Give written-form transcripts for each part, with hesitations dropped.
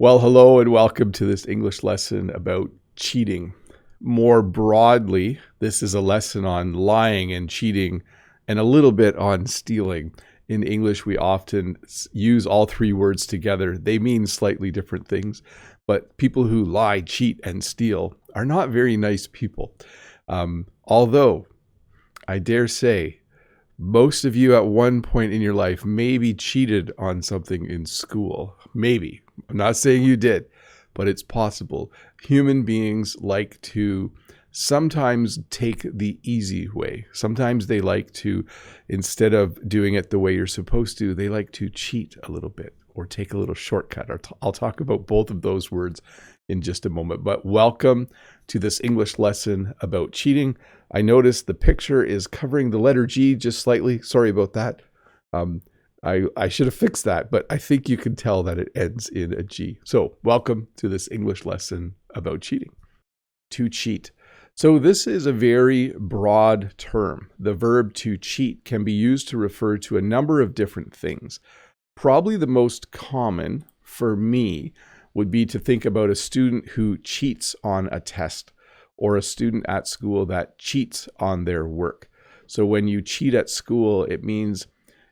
Well, hello and welcome to this English lesson about cheating. More broadly, this is a lesson on lying and cheating and a little bit on stealing. In English, we often use all three words together. They mean slightly different things, but people who lie, cheat, and steal are not very nice people. Although, I dare say, most of you at one point in your life maybe cheated on something in school. Maybe. I'm not saying you did, but it's possible. Human beings like to sometimes take the easy way. Sometimes they like to, instead of doing it the way you're supposed to, they like to cheat a little bit or take a little shortcut. I'll talk about both of those words in just a moment. But welcome to this English lesson about cheating. I noticed the picture is covering the letter G just slightly. Sorry about that. I should have fixed that, but I think you can tell that it ends in a G. So welcome to this English lesson about cheating. To cheat. So this is a very broad term. The verb to cheat can be used to refer to a number of different things. Probably the most common for me would be to think about a student who cheats on a test or a student at school that cheats on their work. So when you cheat at school, it means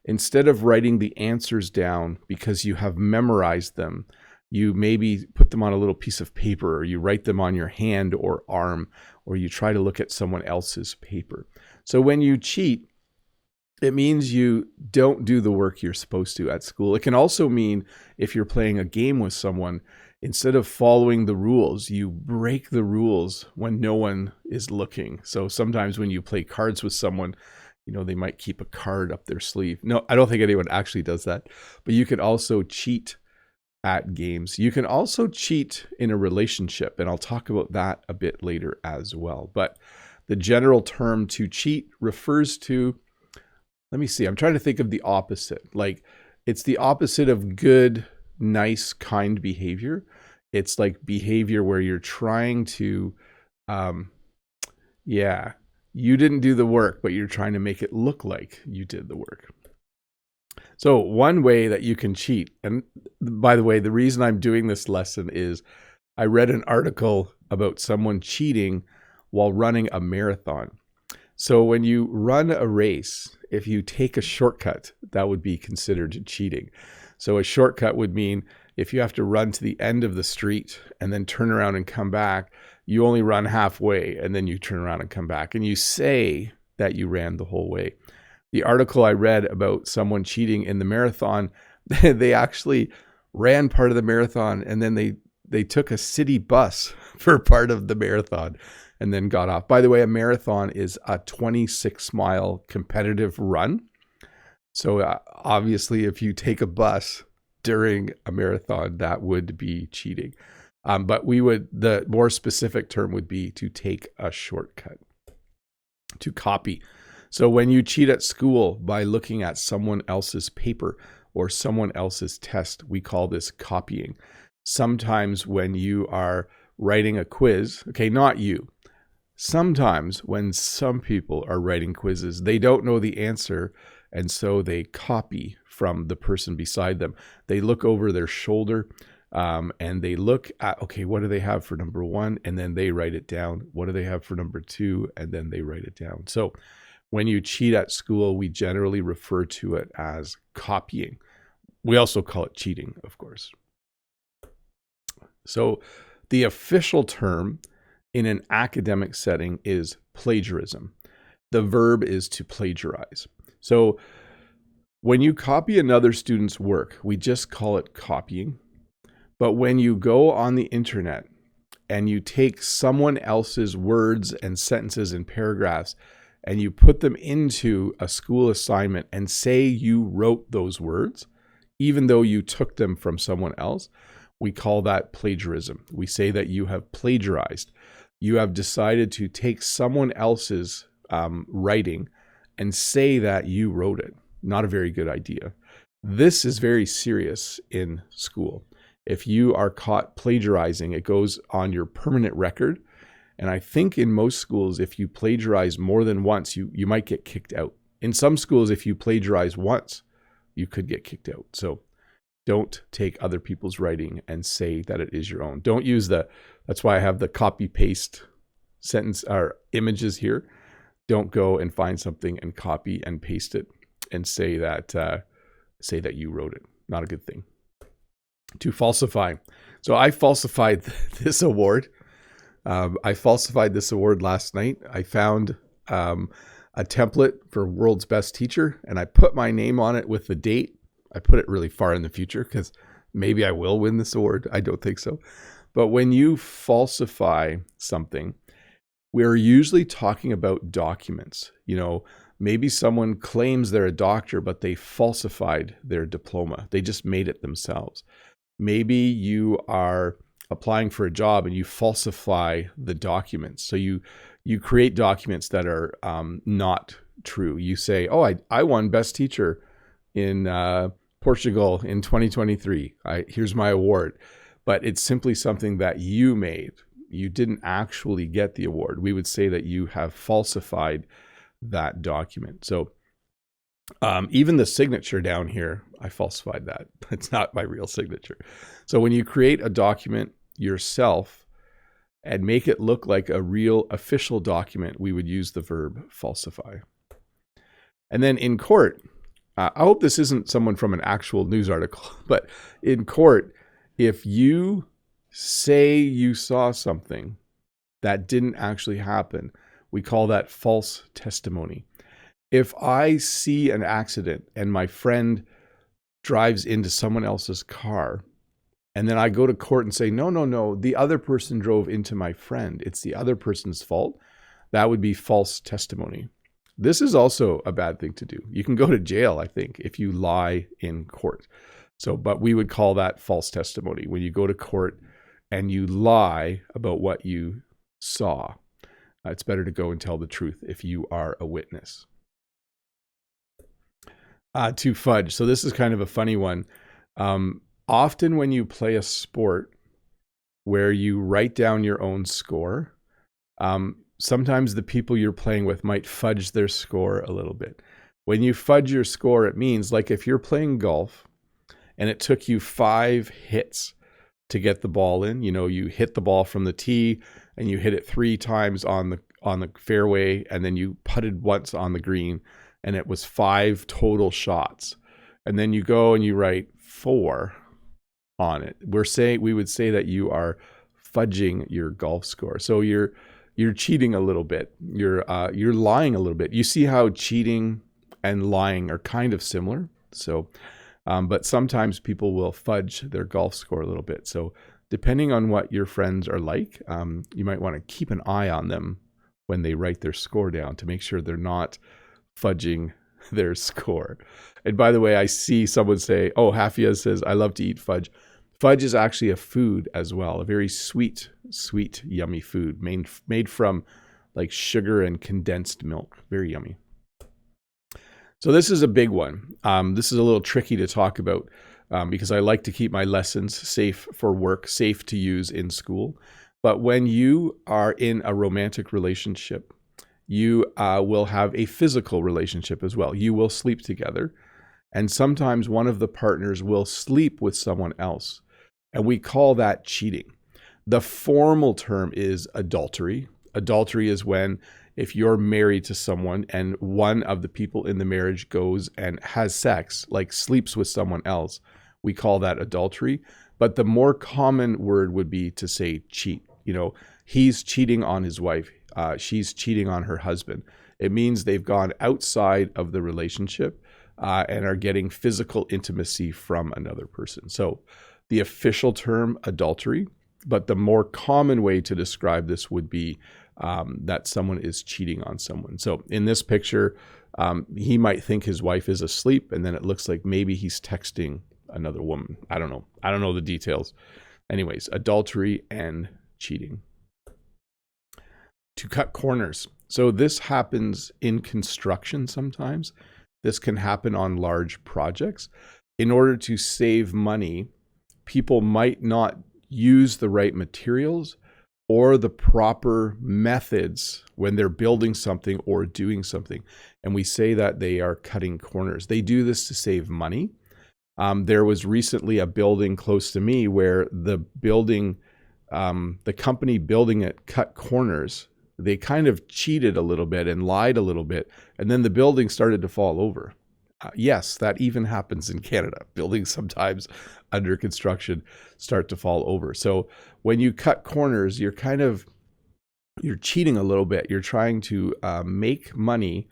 instead of writing the answers down because you have memorized them, you maybe put them on a little piece of paper, or you write them on your hand or arm, or you try to look at someone else's paper. So when you cheat, it means you don't do the work you're supposed to at school. It can also mean if you're playing a game with someone, instead of following the rules, you break the rules when no one is looking. So sometimes when you play cards with someone, they might keep a card up their sleeve. No, I don't think anyone actually does that. But you can also cheat at games. You can also cheat in a relationship, and I'll talk about that a bit later as well. But the general term to cheat refers to, let me see, I'm trying to think of the opposite. Like, it's the opposite of good, nice, kind behavior. It's like behavior where you're trying to, you didn't do the work, but you're trying to make it look like you did the work. So one way that you can cheat, and by the way, the reason I'm doing this lesson is I read an article about someone cheating while running a marathon. So when you run a race, if you take a shortcut, that would be considered cheating. So a shortcut would mean if you have to run to the end of the street and then turn around and come back, you only run halfway and then you turn around and come back and you say that you ran the whole way. The article I read about someone cheating in the marathon, they actually ran part of the marathon and then they took a city bus for part of the marathon and then got off. By the way, a marathon is a 26-mile competitive run. So obviously, if you take a bus during a marathon, that would be cheating. But the more specific term would be to take a shortcut, to copy. So when you cheat at school by looking at someone else's paper or someone else's test, we call this copying. Sometimes when you are writing a quiz, okay, not you. Sometimes when some people are writing quizzes, they don't know the answer, and so they copy from the person beside them. They look over their shoulder and they look at, okay, what do they have for number 1? And then they write it down. What do they have for number 2? And then they write it down. So when you cheat at school, we generally refer to it as copying. We also call it cheating, of course. So the official term in an academic setting is plagiarism. The verb is to plagiarize. So when you copy another student's work, we just call it copying. But when you go on the internet and you take someone else's words and sentences and paragraphs and you put them into a school assignment and say you wrote those words, even though you took them from someone else, we call that plagiarism. We say that you have plagiarized. You have decided to take someone else's writing and say that you wrote it. Not a very good idea. This is very serious in school. If you are caught plagiarizing, it goes on your permanent record. And I think in most schools, if you plagiarize more than once, you might get kicked out. In some schools, if you plagiarize once, you could get kicked out. So Don't take other people's writing and say that it is your own. Don't use that's why I have the copy paste sentence or images here. Don't go and find something and copy and paste it and say that you wrote it. Not a good thing. To falsify. So I falsified this award. I falsified this award last night. I found a template for World's Best Teacher, and I put my name on it with the date. I put it really far in the future because maybe I will win this award. I don't think so. But when you falsify something, we're usually talking about documents. Maybe someone claims they're a doctor, but they falsified their diploma. They just made it themselves. Maybe you are applying for a job and you falsify the documents. So you create documents that are not true. You say, oh, I won Best Teacher in Portugal in 2023. Here's my award. But it's simply something that you made. You didn't actually get the award. We would say that you have falsified that document. So even the signature down here, I falsified that. It's not my real signature. So when you create a document yourself and make it look like a real official document, we would use the verb falsify. And then in court, I hope this isn't someone from an actual news article, but in court, if you say you saw something that didn't actually happen, we call that false testimony. If I see an accident and my friend drives into someone else's car, and then I go to court and say, no, the other person drove into my friend, it's the other person's fault, that would be false testimony. This is also a bad thing to do. You can go to jail, I think, if you lie in court. But we would call that false testimony. When you go to court and you lie about what you saw, it's better to go and tell the truth if you are a witness. To fudge. So this is kind of a funny one. Often when you play a sport where you write down your own score, sometimes the people you're playing with might fudge their score a little bit. When you fudge your score, it means like if you're playing golf and it took you 5 hits to get the ball in, you hit the ball from the tee and you hit it 3 times on the fairway, and then you putted once on the green, and it was 5 total shots. And then you go and you write 4 on it. We would say that you are fudging your golf score. So you're cheating a little bit. You're lying a little bit. You see how cheating and lying are kind of similar. So, but sometimes people will fudge their golf score a little bit. So depending on what your friends are like, you might want to keep an eye on them when they write their score down to make sure they're not fudging their score. And by the way, I see someone say, oh, Hafia says, I love to eat fudge. Fudge is actually a food as well, a very sweet, yummy food made from like sugar and condensed milk. Very yummy. So this is a big one. This is a little tricky to talk about because I like to keep my lessons safe for work, safe to use in school. But when you are in a romantic relationship, you will have a physical relationship as well. You will sleep together. And sometimes one of the partners will sleep with someone else. And we call that cheating. The formal term is adultery. Adultery is when if you're married to someone and one of the people in the marriage goes and has sex, like sleeps with someone else, we call that adultery. But the more common word would be to say cheat. He's cheating on his wife. She's cheating on her husband. It means they've gone outside of the relationship and are getting physical intimacy from another person. So the official term, adultery, but the more common way to describe this would be that someone is cheating on someone. So in this picture, he might think his wife is asleep, and then it looks like maybe he's texting another woman. I don't know the details. Anyways, adultery and cheating. To cut corners. So this happens in construction sometimes. This can happen on large projects. In order to save money, people might not use the right materials or the proper methods when they're building something or doing something. And we say that they are cutting corners. They do this to save money. There was recently a building close to me where the company building it cut corners. They kind of cheated a little bit and lied a little bit, and then the building started to fall over. Yes, that even happens in Canada. Buildings sometimes under construction start to fall over. So when you cut corners, you're cheating a little bit. You're trying to make money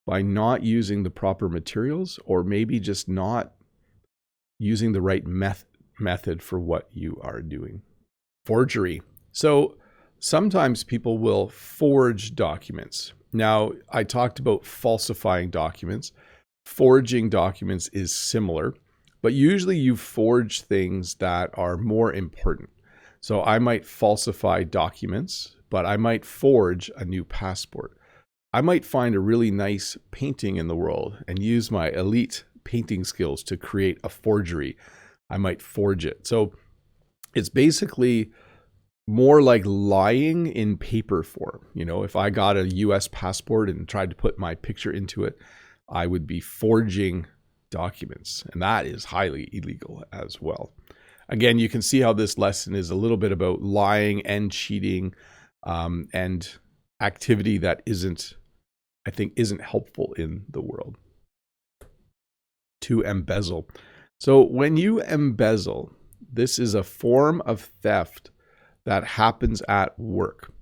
by not using the proper materials, or maybe just not using the right method for what you are doing. Forgery. So sometimes people will forge documents. Now, I talked about falsifying documents. Forging documents is similar, but usually you forge things that are more important. So I might falsify documents, but I might forge a new passport. I might find a really nice painting in the world and use my elite painting skills to create a forgery. I might forge it. So it's basically more like lying in paper form. You know, if I got a US passport and tried to put my picture into it, I would be forging documents, and that is highly illegal as well. Again, you can see how this lesson is a little bit about lying and cheating, and activity that isn't helpful in the world. To embezzle. So when you embezzle, this is a form of theft that happens at work.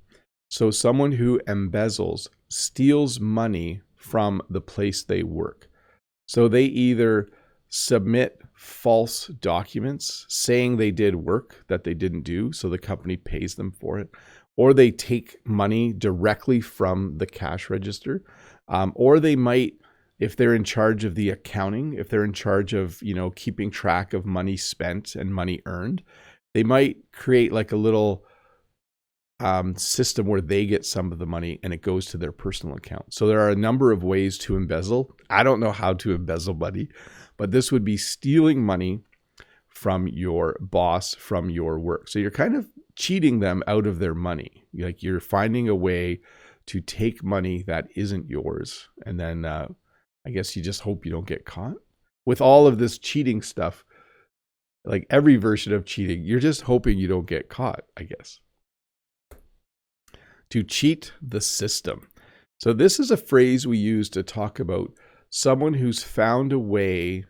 So someone who embezzles steals money from the place they work. So they either submit false documents saying they did work that they didn't do, so the company pays them for it, or they take money directly from the cash register, or they might, if they're in charge of the accounting, if they're in charge of, keeping track of money spent and money earned, they might create like a little system where they get some of the money and it goes to their personal account. So there are a number of ways to embezzle. I don't know how to embezzle money, but this would be stealing money from your boss, from your work. So you're kind of cheating them out of their money. Like you're finding a way to take money that isn't yours. And then I guess you just hope you don't get caught. With all of this cheating stuff, like every version of cheating, you're just hoping you don't get caught, I guess. To cheat the system. So this is a phrase we use to talk about someone who's found a way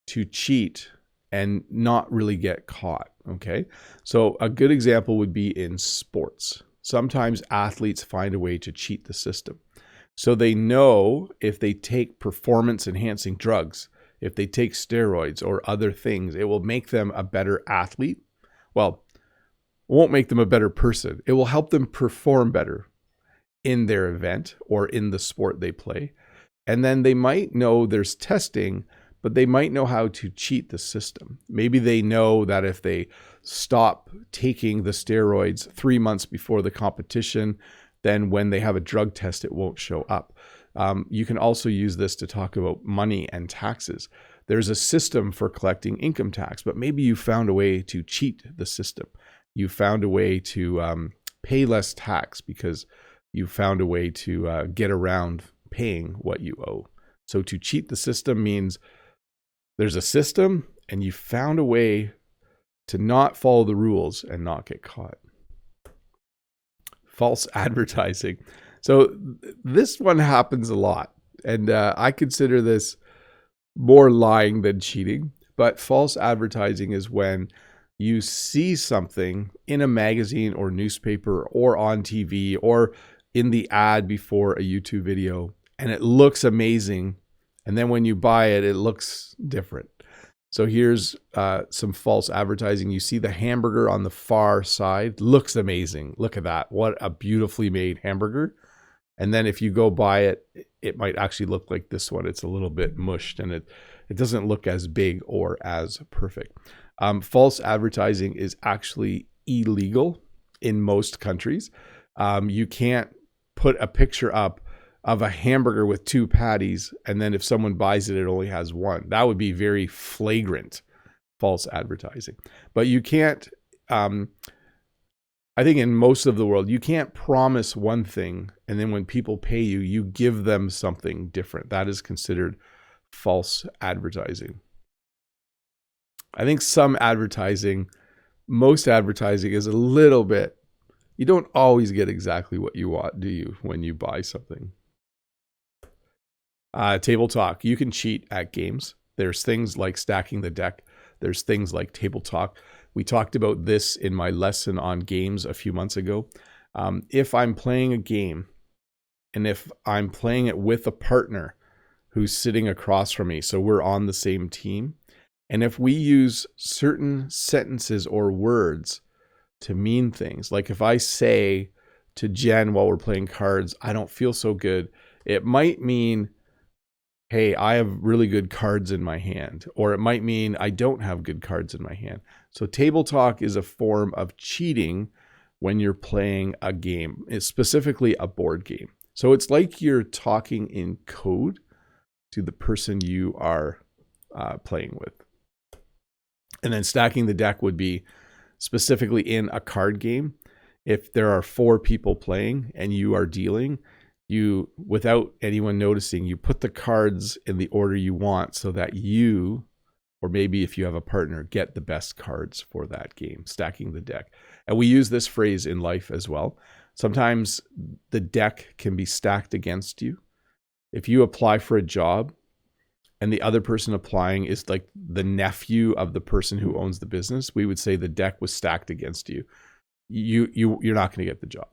to cheat and not really get caught, okay? So a good example would be in sports. Sometimes athletes find a way to cheat the system. So they know if they take performance-enhancing drugs, if they take steroids or other things, it will make them a better athlete. Well, it won't make them a better person. It will help them perform better in their event or in the sport they play. And then they might know there's testing, but they might know how to cheat the system. Maybe they know that if they stop taking the steroids 3 months before the competition, then when they have a drug test, it won't show up. You can also use this to talk about money and taxes. There's a system for collecting income tax, but maybe you found a way to cheat the system. You found a way to pay less tax because you found a way to get around paying what you owe. So to cheat the system means there's a system and you found a way to not follow the rules and not get caught. False advertising. So this one happens a lot. And I consider this more lying than cheating. But false advertising is when you see something in a magazine or newspaper or on TV or in the ad before a YouTube video, and it looks amazing. And then when you buy it, it looks different. So here's some false advertising. You see the hamburger on the far side, looks amazing. Look at that. What a beautifully made hamburger. And then if you go buy it, it might actually look like this one. It's a little bit mushed and it doesn't look as big or as perfect. False advertising is actually illegal in most countries. You can't put a picture up of a hamburger with 2 patties, and then if someone buys it, it only has 1. That would be very flagrant false advertising. But you can't, I think in most of the world, you can't promise one thing, and then when people pay you, you give them something different. That is considered false advertising. I think most advertising is a little bit, you don't always get exactly what you want, do you, when you buy something? Table talk. You can cheat at games. There's things like stacking the deck. There's things like table talk. We talked about this in my lesson on games a few months ago. If I'm playing a game and if I'm playing it with a partner who's sitting across from me, so we're on the same team, and if we use certain sentences or words to mean things, like if I say to Jen while we're playing cards, I don't feel so good, it might mean, hey, I have really good cards in my hand, or it might mean I don't have good cards in my hand. So table talk is a form of cheating when you're playing a game. It's specifically a board game. So it's like you're talking in code to the person you are playing with. And then stacking the deck would be specifically in a card game. If there are 4 people playing and you are dealing, you, without anyone noticing, you put the cards in the order you want so that you, or maybe if you have a partner, get the best cards for that game, stacking the deck. And we use this phrase in life as well. Sometimes the deck can be stacked against you. If you apply for a job and the other person applying is like the nephew of the person who owns the business, we would say the deck was stacked against you. You're not going to get the job.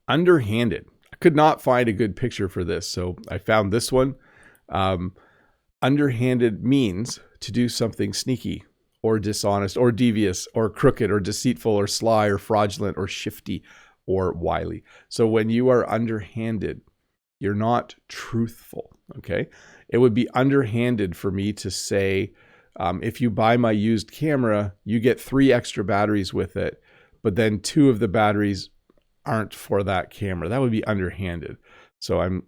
Underhanded. I could not find a good picture for this, so I found this one. Underhanded means to do something sneaky or dishonest or devious or crooked or deceitful or sly or fraudulent or shifty or wily. So when you are underhanded, you're not truthful, okay? It would be underhanded for me to say, if you buy my used camera, you get 3 extra batteries with it, but then 2 of the batteries aren't for that camera. That would be underhanded. So I'm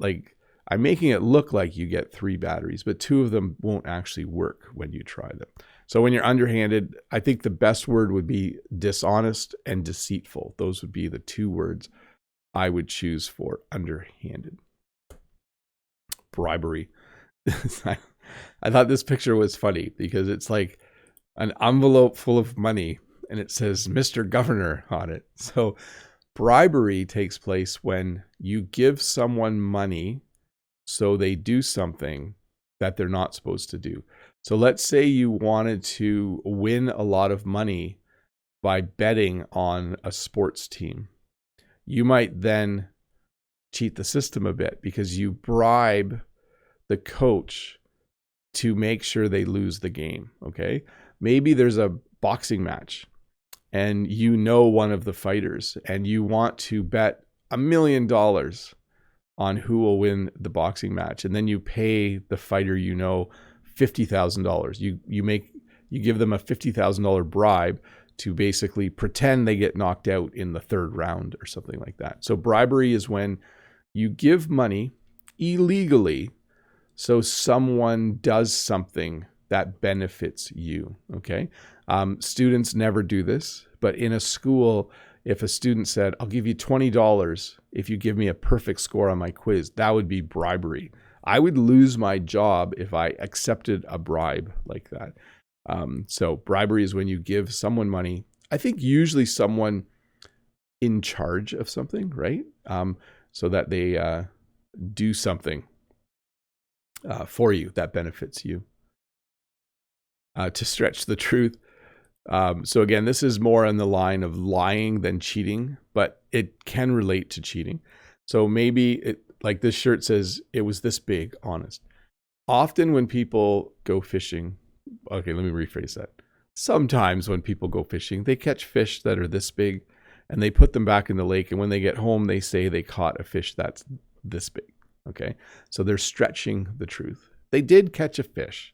making it look like you get 3 batteries, but 2 of them won't actually work when you try them. So when you're underhanded, I think the best word would be dishonest and deceitful. Those would be the 2 words I would choose for underhanded. Bribery. I thought this picture was funny because it's like an envelope full of money and it says Mr. Governor on it. So bribery takes place when you give someone money so they do something that they're not supposed to do. So let's say you wanted to win a lot of money by betting on a sports team. You might then cheat the system a bit because you bribe the coach to make sure they lose the game, okay? Maybe there's a boxing match and you know one of the fighters and you want to bet $1 million on who will win the boxing match, and then you pay the fighter you know $50,000. You give them a $50,000 bribe to basically pretend they get knocked out in the 3rd round or something like that. So bribery is when you give money illegally so someone does something that benefits you, okay? Students never do this, but in a school, if a student said, I'll give you $20 if you give me a perfect score on my quiz, that would be bribery. I would lose my job if I accepted a bribe like that. So bribery is when you give someone money. I think usually someone in charge of something, right? So that they do something for you that benefits you. To stretch the truth. So again, this is more on the line of lying than cheating, but it can relate to cheating. So maybe it, like this shirt says, it was this big, honest. Often when people go fishing, okay, let me rephrase that. Sometimes when people go fishing, they catch fish that are this big and they put them back in the lake. And when they get home, they say they caught a fish that's this big. Okay. So they're stretching the truth. They did catch a fish.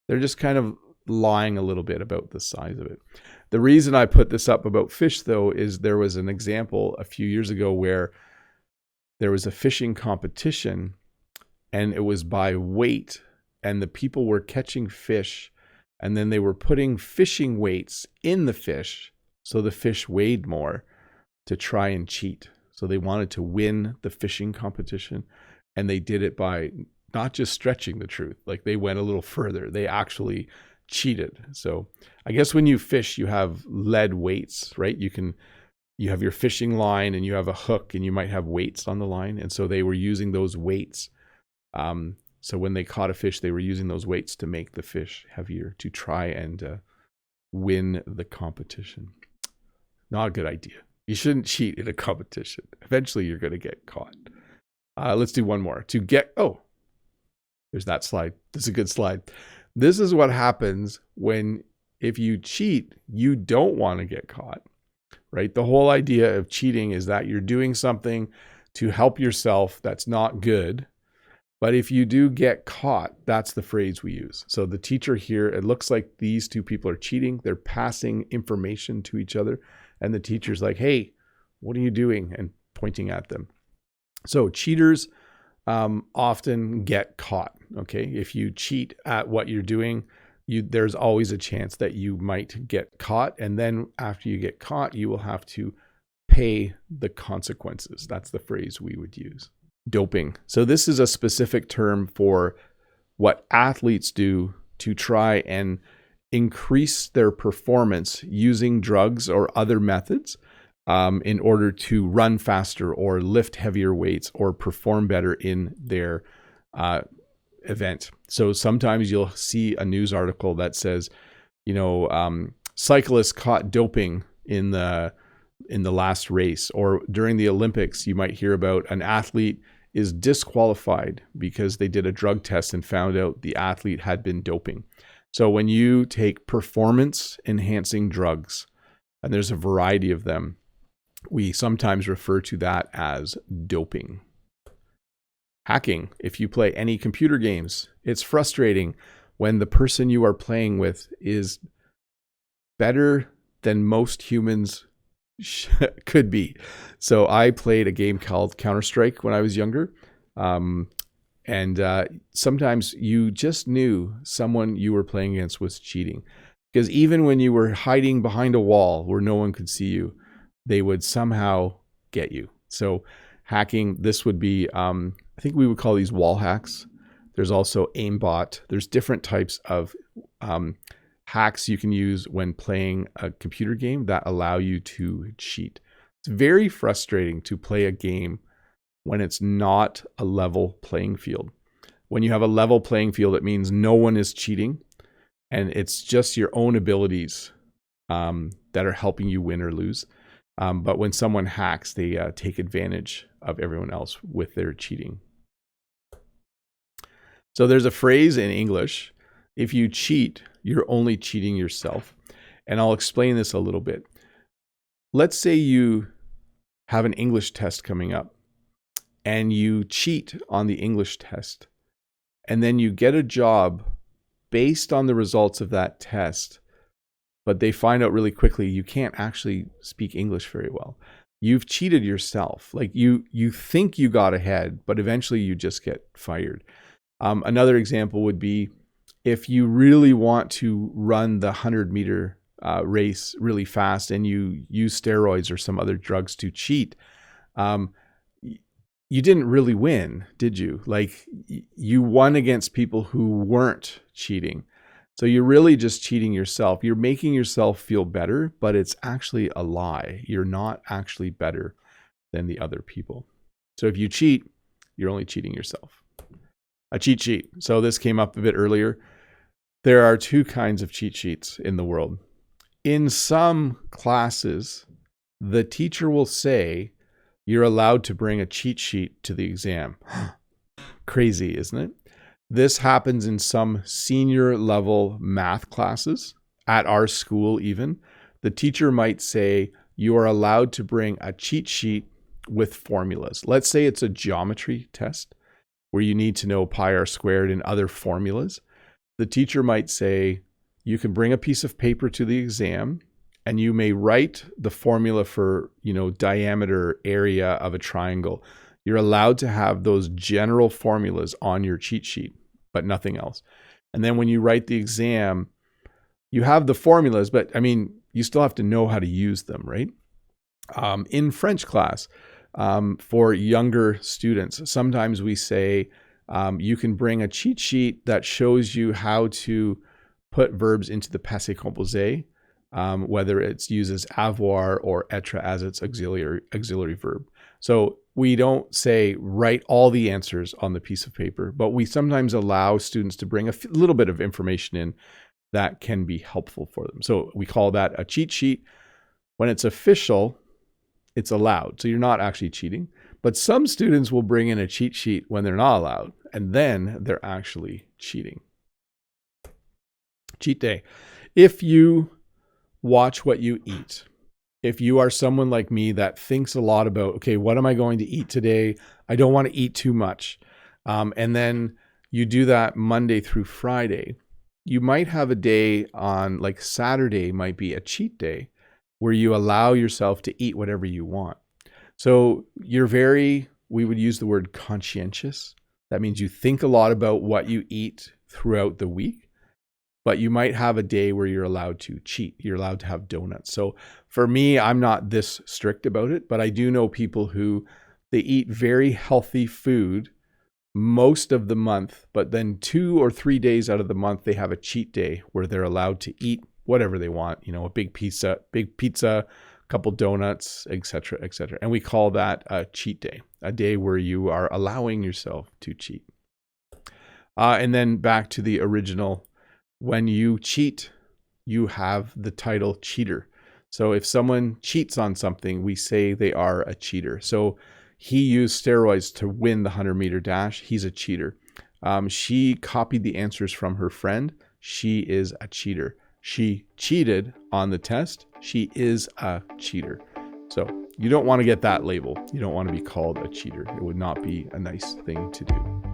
They're just kind of lying a little bit about the size of it. The reason I put this up about fish, though, is there was an example a few years ago where there was a fishing competition and it was by weight, and the people were catching fish and then they were putting fishing weights in the fish so the fish weighed more to try and cheat. So they wanted to win the fishing competition, and they did it by not just stretching the truth, like they went a little further. They actually cheated. So I guess when you fish, you have lead weights, right? You have your fishing line and you have a hook and you might have weights on the line. And so they were using those weights. So when they caught a fish, they were using those weights to make the fish heavier to try and win the competition. Not a good idea. You shouldn't cheat in a competition. Eventually you're going to get caught. Let's do one more. There's that slide. This is a good slide. This is what happens if you cheat, you don't want to get caught, right? The whole idea of cheating is that you're doing something to help yourself that's not good. But if you do get caught, that's the phrase we use. So the teacher here, it looks like these two people are cheating. They're passing information to each other. And the teacher's like, hey, what are you doing? And pointing at them. So cheaters often get caught. Okay. If you cheat at what you're doing, there's always a chance that you might get caught. And then after you get caught, you will have to pay the consequences. That's the phrase we would use. Doping. So this is a specific term for what athletes do to try and increase their performance using drugs or other methods in order to run faster or lift heavier weights or perform better in their event. So sometimes you'll see a news article that says, cyclists caught doping in the last race, or during the Olympics, you might hear about an athlete is disqualified because they did a drug test and found out the athlete had been doping. So when you take performance enhancing drugs, and there's a variety of them, we sometimes refer to that as doping. Hacking. If you play any computer games, it's frustrating when the person you are playing with is better than most humans could be. So I played a game called Counter-Strike when I was younger. And sometimes you just knew someone you were playing against was cheating. Because even when you were hiding behind a wall where no one could see you, they would somehow get you. So hacking, this would be, I think we would call these wall hacks. There's also aimbot. There's different types of hacks you can use when playing a computer game that allow you to cheat. It's very frustrating to play a game when it's not a level playing field. When you have a level playing field, it means no one is cheating and it's just your own abilities that are helping you win or lose. But when someone hacks, they take advantage of everyone else with their cheating. So there's a phrase in English, if you cheat, you're only cheating yourself. And I'll explain this a little bit. Let's say you have an English test coming up and you cheat on the English test, and then you get a job based on the results of that test, but they find out really quickly you can't actually speak English very well. You've cheated yourself. Like you think you got ahead, but eventually you just get fired. Another example would be if you really want to run the 100-meter race really fast and you use steroids or some other drugs to cheat, you didn't really win, did you? Like you won against people who weren't cheating. So you're really just cheating yourself. You're making yourself feel better, but it's actually a lie. You're not actually better than the other people. So if you cheat, you're only cheating yourself. A cheat sheet. So this came up a bit earlier. There are two kinds of cheat sheets in the world. In some classes, the teacher will say, you're allowed to bring a cheat sheet to the exam. Crazy, isn't it? This happens in some senior level math classes at our school even. The teacher might say, you are allowed to bring a cheat sheet with formulas. Let's say it's a geometry test where you need to know pi r squared and other formulas. The teacher might say, you can bring a piece of paper to the exam and you may write the formula for, diameter, area of a triangle. You're allowed to have those general formulas on your cheat sheet, but nothing else. And then when you write the exam, you have the formulas, but you still have to know how to use them, right? In French class, for younger students, sometimes we say, you can bring a cheat sheet that shows you how to put verbs into the passé composé, whether it's used as avoir or être as its auxiliary verb. So we don't say write all the answers on the piece of paper, but we sometimes allow students to bring a little bit of information in that can be helpful for them. So we call that a cheat sheet. When it's official, it's allowed. So you're not actually cheating. But some students will bring in a cheat sheet when they're not allowed, and then they're actually cheating. Cheat day. If you watch what you eat, if you are someone like me that thinks a lot about, okay, what am I going to eat today? I don't want to eat too much. And then you do that Monday through Friday. You might have a day on, like Saturday might be a cheat day where you allow yourself to eat whatever you want. So you're we would use the word conscientious. That means you think a lot about what you eat throughout the week, but you might have a day where you're allowed to cheat. You're allowed to have donuts. So for me, I'm not this strict about it, but I do know people who they eat very healthy food most of the month, but then 2 or 3 days out of the month, they have a cheat day where they're allowed to eat whatever they want, a big pizza, couple donuts, etc., etc. And we call that a cheat day, a day where you are allowing yourself to cheat. And then back to the original, when you cheat, you have the title cheater. So if someone cheats on something, we say they are a cheater. So he used steroids to win the 100-meter dash. He's a cheater. She copied the answers from her friend. She is a cheater. She cheated on the test. She is a cheater. So you don't want to get that label. You don't want to be called a cheater. It would not be a nice thing to do.